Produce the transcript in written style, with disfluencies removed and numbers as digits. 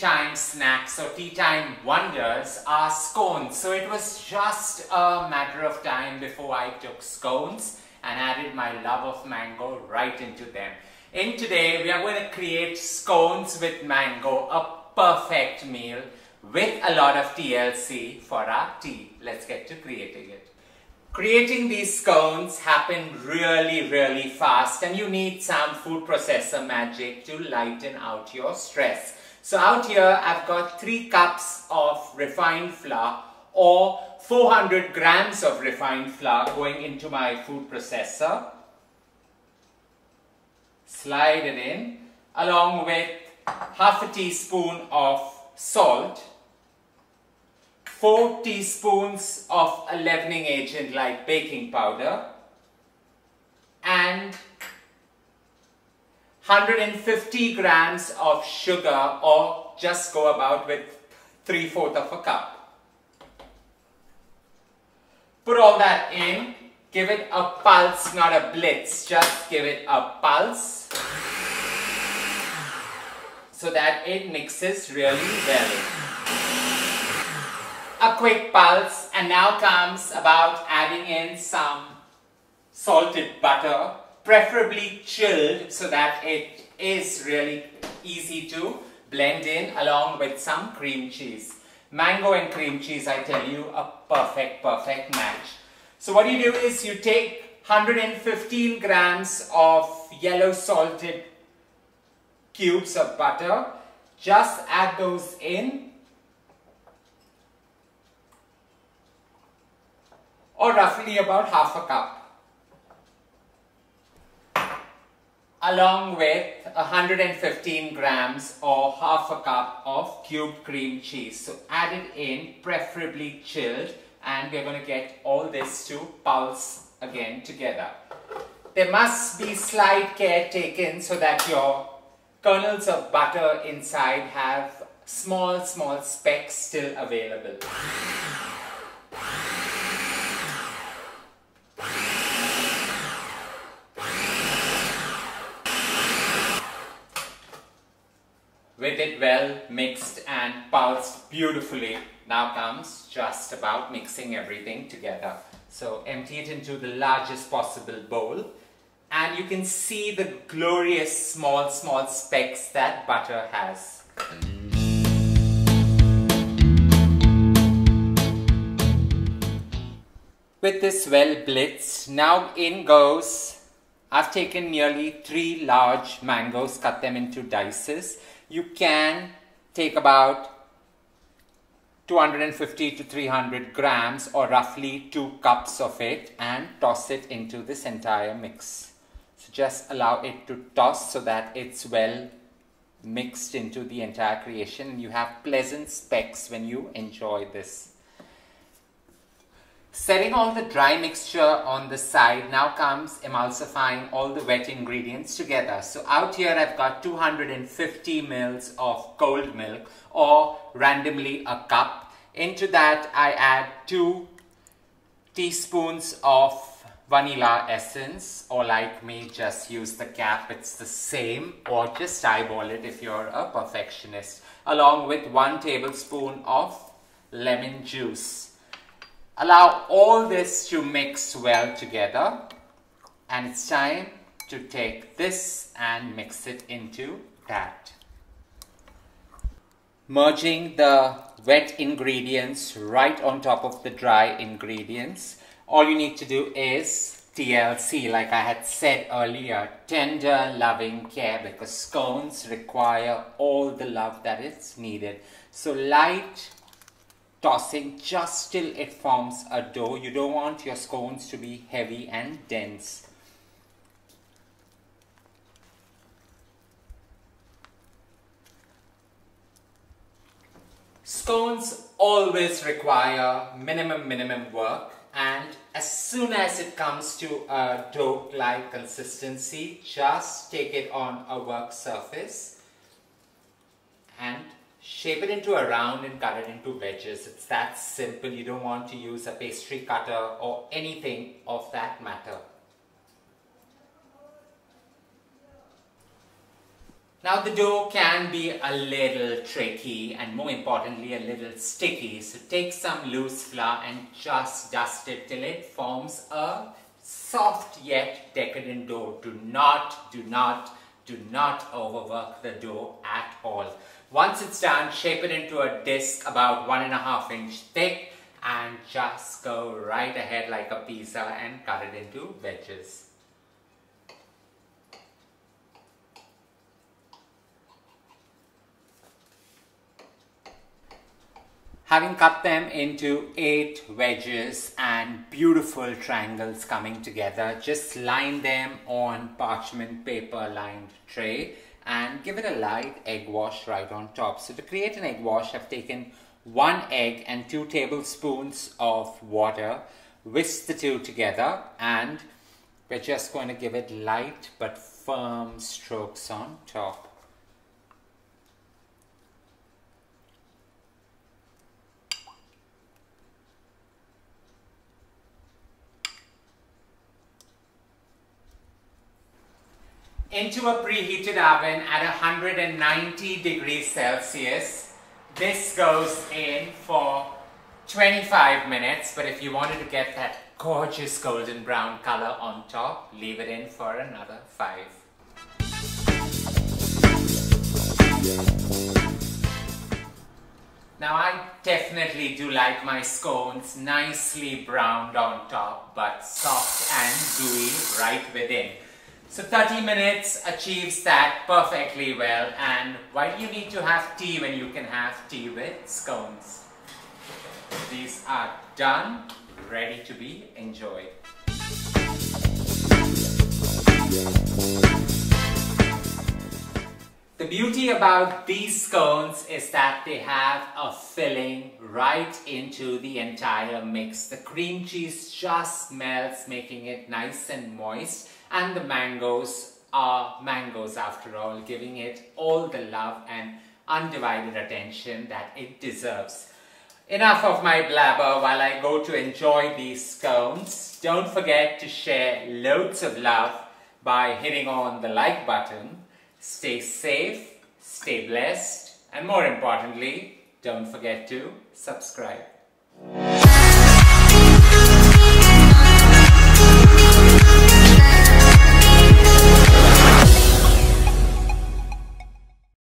time snacks or tea time wonders are scones. So it was just a matter of time before I took scones and added my love of mango right into them. In today, we are going to create scones with mango, a perfect meal with a lot of TLC for our tea. Let's get to creating it. Creating these scones happened really fast, and you need some food processor magic to lighten out your stress. So out here I've got 3 cups of refined flour or 400 grams of refined flour going into my food processor. Slide it in along with half a teaspoon of salt, 4 teaspoons of a leavening agent like baking powder, and 150 grams of sugar, or just go about with 3/4 of a cup. Put all that in, give it a pulse, not a blitz, just give it a pulse so that it mixes really well. A quick pulse, and now comes about adding in some salted butter, preferably chilled so that it is really easy to blend in, along with some cream cheese. Mango and cream cheese, I tell you, a perfect match. So what you do is you take 115 grams of yellow salted cubes of butter, just add those in, or roughly about half a cup, along with 115 grams or half a cup of cubed cream cheese. So add it in, preferably chilled, and we're going to get all this to pulse again together. There must be slight care taken so that your kernels of butter inside have small specks still available. With it well mixed and pulsed beautifully, now comes just about mixing everything together. So empty it into the largest possible bowl, and you can see the glorious small specks that butter has. With this well blitzed, now in goes, I've taken nearly 3 large mangoes, cut them into dices. You can take about 250 to 300 grams or roughly 2 cups of it and toss it into this entire mix. So just allow it to toss so that it's well mixed into the entire creation. You have pleasant specks when you enjoy this. Setting all the dry mixture on the side, now comes emulsifying all the wet ingredients together. So out here I've got 250 mils of cold milk, or randomly a cup. Into that I add 2 teaspoons of vanilla essence, or like me, just use the cap, it's the same, or just eyeball it if you're a perfectionist, along with 1 tablespoon of lemon juice. Allow all this to mix well together, and it's time to take this and mix it into that. Merging the wet ingredients right on top of the dry ingredients. All you need to do is TLC, like I had said earlier, tender loving care, because scones require all the love that is needed. So light tossing just till it forms a dough. You don't want your scones to be heavy and dense. Scones always require minimum work, and as soon as it comes to a dough-like consistency, just take it on a work surface and shape it into a round and cut it into wedges. It's that simple. You don't want to use a pastry cutter or anything of that matter. Now the dough can be a little tricky and more importantly a little sticky, so take some loose flour and just dust it till it forms a soft yet decadent dough. Do not overwork the dough at all. Once it's done, shape it into a disc about 1.5 inch thick and just go right ahead like a pizza and cut it into wedges. Having cut them into 8 wedges and beautiful triangles coming together, just line them on parchment paper lined tray and give it a light egg wash right on top. So to create an egg wash, I've taken 1 egg and 2 tablespoons of water, whisk the two together, and we're just going to give it light but firm strokes on top. Into a preheated oven at 190 degrees Celsius. This goes in for 25 minutes, but if you wanted to get that gorgeous golden brown color on top, leave it in for another 5. Now I definitely do like my scones nicely browned on top, but soft and gooey right within. So 30 minutes achieves that perfectly well, and why do you need to have tea when you can have tea with scones? These are done, ready to be enjoyed. The beauty about these scones is that they have a filling right into the entire mix. The cream cheese just melts, making it nice and moist. And the mangoes are mangoes after all, giving it all the love and undivided attention that it deserves. Enough of my blabber while I go to enjoy these scones. Don't forget to share loads of love by hitting on the like button. Stay safe, stay blessed, and more importantly, don't forget to subscribe.